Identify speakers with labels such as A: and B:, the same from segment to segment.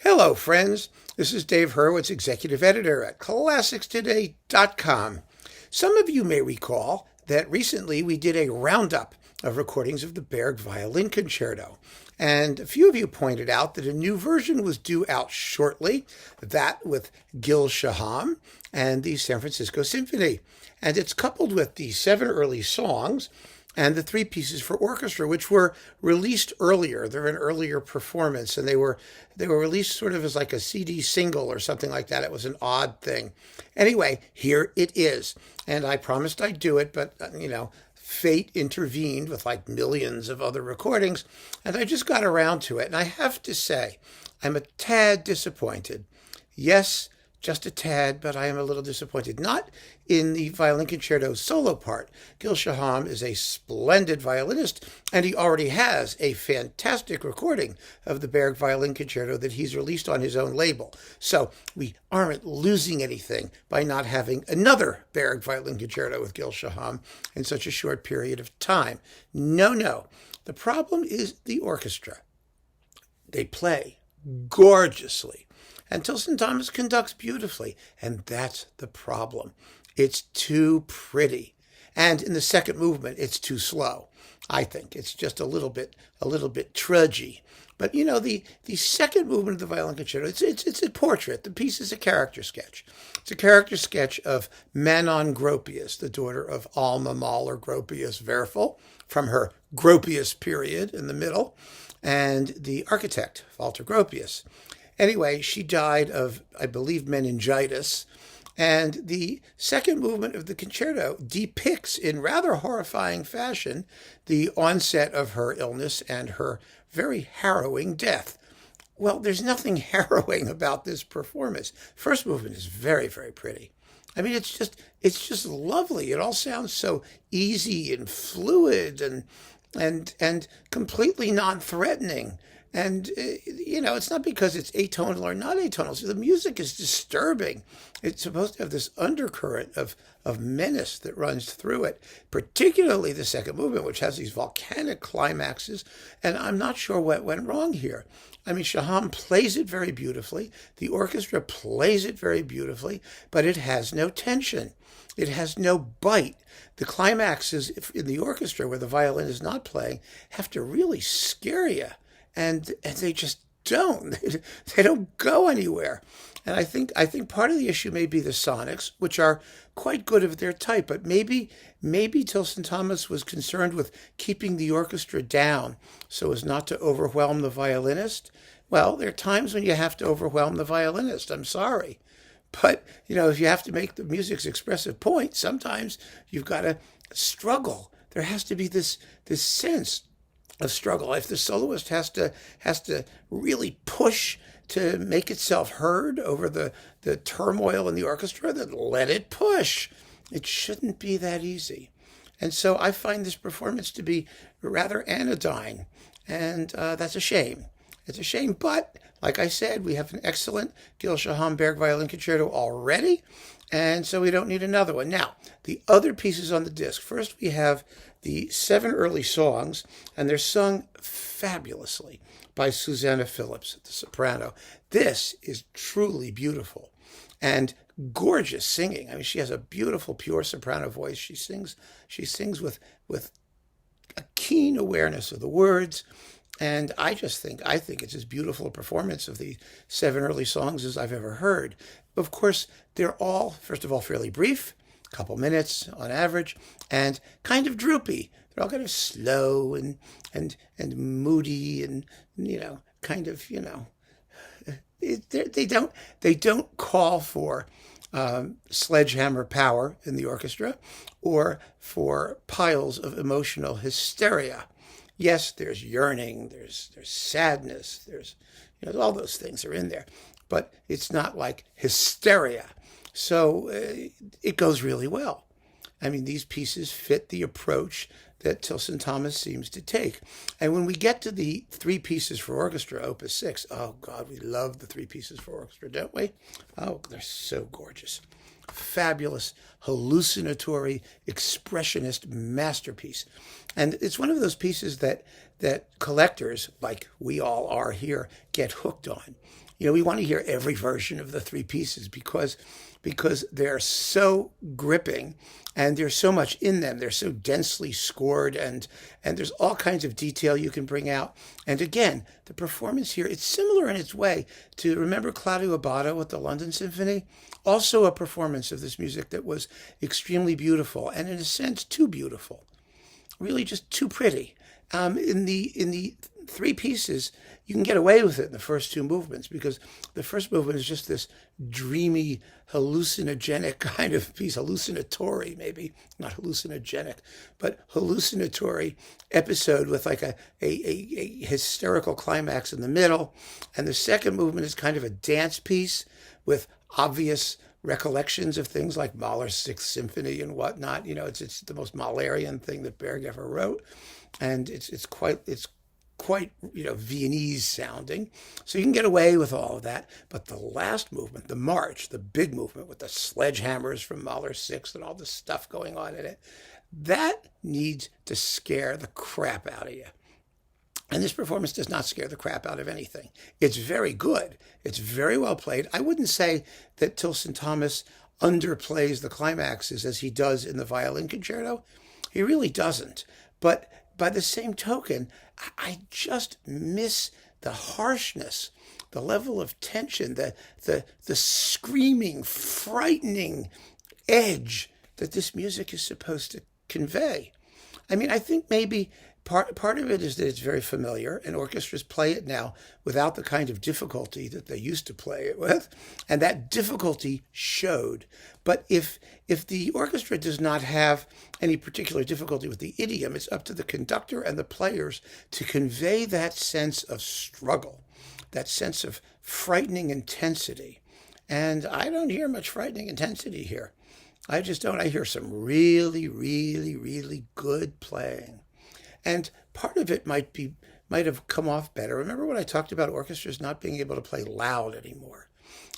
A: Hello, friends. This is Dave Hurwitz, executive editor at ClassicsToday.com. Some of you may recall that recently we did a roundup of recordings of the Berg Violin Concerto. And a few of you pointed out that a new version was due out shortly, that with Gil Shaham and the San Francisco Symphony. And it's coupled with the 7 early songs and the 3 pieces for orchestra, which were released earlier. They're an earlier performance, and they were released sort of as like a CD single or something like that. It was an odd thing. Anyway, here it is, and I promised I'd do it, but fate intervened with like millions of other recordings, and I just got around to it. And I have to say, I'm a tad disappointed. Yes, just a tad, but I am a little disappointed. Not in the Violin Concerto solo part. Gil Shaham is a splendid violinist, and he already has a fantastic recording of the Berg Violin Concerto that he's released on his own label. So we aren't losing anything by not having another Berg Violin Concerto with Gil Shaham in such a short period of time. No. The problem is the orchestra. They play gorgeously. And Tilson Thomas conducts beautifully, and that's the problem. It's too pretty. And in the second movement, it's too slow. I think it's just a little bit trudgy. But the second movement of the Violin Concerto, it's a portrait. The piece is a character sketch. It's a character sketch of Manon Gropius, the daughter of Alma Mahler Gropius Werfel, from her Gropius period in the middle, and the architect, Walter Gropius. Anyway, she died of, I believe, meningitis. And the second movement of the concerto depicts in rather horrifying fashion the onset of her illness and her very harrowing death. Well, there's nothing harrowing about this performance. First movement is very, very pretty. I mean, it's just lovely. It all sounds so easy and fluid and completely non-threatening. And, it's not because it's atonal or not atonal. So the music is disturbing. It's supposed to have this undercurrent of menace that runs through it, particularly the second movement, which has these volcanic climaxes. And I'm not sure what went wrong here. I mean, Shaham plays it very beautifully. The orchestra plays it very beautifully, but it has no tension. It has no bite. The climaxes in the orchestra, where the violin is not playing, have to really scare you. And they just don't. They don't go anywhere. And I think part of the issue may be the sonics, which are quite good of their type. But maybe Tilson Thomas was concerned with keeping the orchestra down so as not to overwhelm the violinist. Well, there are times when you have to overwhelm the violinist. I'm sorry. But, if you have to make the music's expressive point, sometimes you've got to struggle. There has to be this sense of struggle. If the soloist has to really push to make itself heard over the turmoil in the orchestra, then let it push. It shouldn't be that easy. And so I find this performance to be rather anodyne, and that's a shame. It's a shame, but like I said, we have an excellent Gil Shaham Berg Violin Concerto already, and so we don't need another one. Now, the other pieces on the disc. First, we have the 7 early songs, and they're sung fabulously by Susanna Phillips, the soprano. This is truly beautiful and gorgeous singing. I mean, she has a beautiful, pure soprano voice. She sings with a keen awareness of the words. And I think it's as beautiful a performance of the 7 early songs as I've ever heard. Of course, they're all, first of all, fairly brief, a couple minutes on average, and kind of droopy. They're all kind of slow and moody and, they don't call for sledgehammer power in the orchestra or for piles of emotional hysteria. Yes, there's yearning, there's sadness, there's all those things are in there, but it's not like hysteria. So it goes really well. I mean, these pieces fit the approach that Tilson Thomas seems to take. And when we get to the 3 pieces for orchestra, Opus 6, oh God, we love the 3 pieces for orchestra, don't we? Oh, they're so gorgeous. fabulous, hallucinatory, expressionist masterpiece. And it's one of those pieces that collectors, like we all are here, get hooked on. We want to hear every version of the three pieces because they're so gripping and there's so much in them. They're so densely scored and there's all kinds of detail you can bring out. And again, the performance here, it's similar in its way to, remember Claudio Abbado at the London Symphony? Also a performance of this music that was extremely beautiful and in a sense too beautiful. Really just too pretty. In the three pieces, you can get away with it in the first two movements because the first movement is just this dreamy, hallucinogenic kind of piece, hallucinatory maybe, not hallucinogenic, but hallucinatory episode with like a hysterical climax in the middle. And the second movement is kind of a dance piece with obvious recollections of things like Mahler's Sixth Symphony and whatnot. It's the most Mahlerian thing that Berg ever wrote. And it's quite Viennese sounding. So you can get away with all of that. But the last movement, the march, the big movement with the sledgehammers from Mahler's Sixth and all the stuff going on in it, that needs to scare the crap out of you. And this performance does not scare the crap out of anything. It's very good. It's very well played. I wouldn't say that Tilson Thomas underplays the climaxes as he does in the Violin Concerto. He really doesn't. But by the same token, I just miss the harshness, the level of tension, the screaming, frightening edge that this music is supposed to convey. I think maybe part of it is that it's very familiar, and orchestras play it now without the kind of difficulty that they used to play it with, and that difficulty showed. But if the orchestra does not have any particular difficulty with the idiom, it's up to the conductor and the players to convey that sense of struggle, that sense of frightening intensity. And I don't hear much frightening intensity here. I just don't. I hear some really, really, really good playing. And part of it might have come off better. Remember when I talked about orchestras not being able to play loud anymore?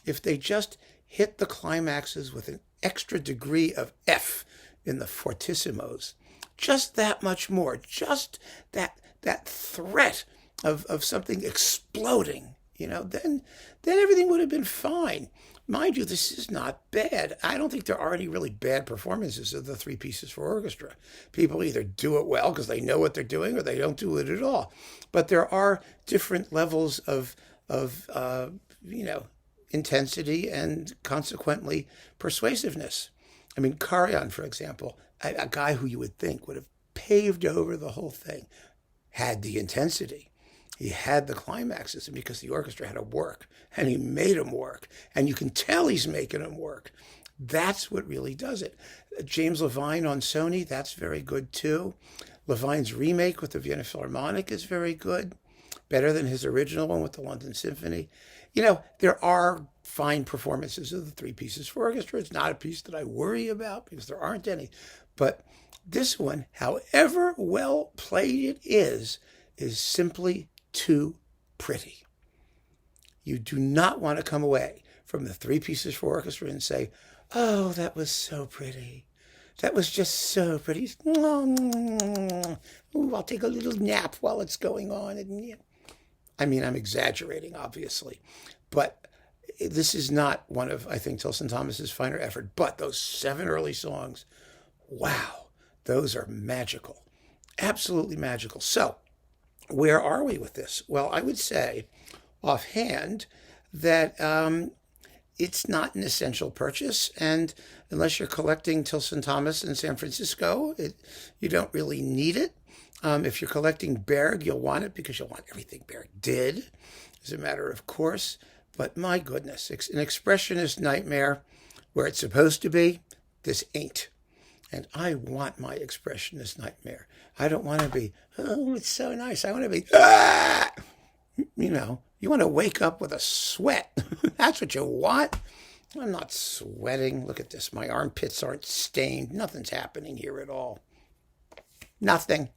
A: If they just hit the climaxes with an extra degree of F in the fortissimos, just that much more, just that threat of something exploding, then everything would have been fine. Mind you, this is not bad. I don't think there are any really bad performances of the three pieces for orchestra. People either do it well because they know what they're doing or they don't do it at all. But there are different levels of intensity and consequently persuasiveness. Karajan, for example, a guy who you would think would have paved over the whole thing, had the intensity. He had the climaxes, and because the orchestra had to work, and he made them work, and you can tell he's making them work. That's what really does it. James Levine on Sony, that's very good too. Levine's remake with the Vienna Philharmonic is very good, better than his original one with the London Symphony. There are fine performances of the three pieces for orchestra. It's not a piece that I worry about because there aren't any. But this one, however well played it is simply too pretty. You do not want to come away from the three pieces for orchestra and say, oh, that was so pretty. That was just so pretty. Ooh, I'll take a little nap while it's going on. I'm exaggerating, obviously. But this is not one of, I think, Tilson Thomas's finer effort. But those 7 early songs, wow, those are magical. Absolutely magical. So, where are we with this? Well, I would say offhand that it's not an essential purchase, and unless you're collecting Tilson Thomas in San Francisco, you don't really need it. If you're collecting Berg, you'll want it because you'll want everything Berg did, as a matter of course. But my goodness, an expressionist nightmare where it's supposed to be, this ain't. And I want my expressionist nightmare. I don't want to be, oh, it's so nice. I want to be, ah! You want to wake up with a sweat. That's what you want. I'm not sweating. Look at this. My armpits aren't stained. Nothing's happening here at all. Nothing.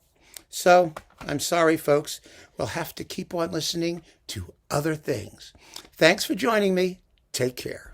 A: So, I'm sorry, folks. We'll have to keep on listening to other things. Thanks for joining me. Take care.